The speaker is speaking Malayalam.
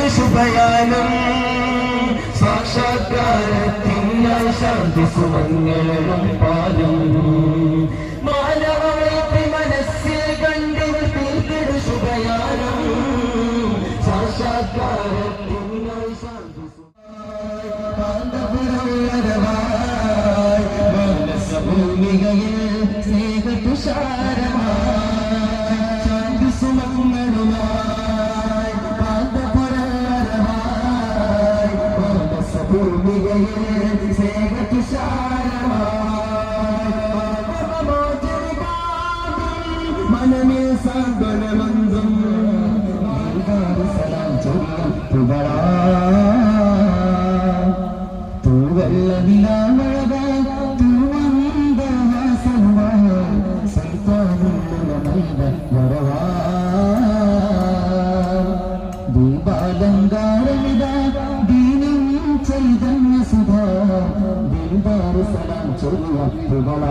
ശുഭയാനം സാക്ഷാത്കാരത്തിനായി ശാന്തി സുമംഗളം പാലം മാനവളെ മനസ്സിൽ കണ്ടിവർ തീർത്തിട ശുഭയാനം സാക്ഷാത്കാരത്തിനായി ശാന്തി ഭൂമികയിൽ സ്നേഹതുഷാരമായി ശാന്തി സുമംഗളുമായി ഭൂമികയിൽ സ്നേഹതുഷാരമായി മനമേ സാന്ത്വനമന്തും സലാം ചൊല്ലാം തൂവല്ല നിലാമഴക തൂവന്ത വാസവ സൈതാനുള്ളമൈന വരവാ ദീപാലങ്കാരമിത ദീനം ചൈതന്യ സുധാ ദിൽദാർ സലാം ചൊല്ലുക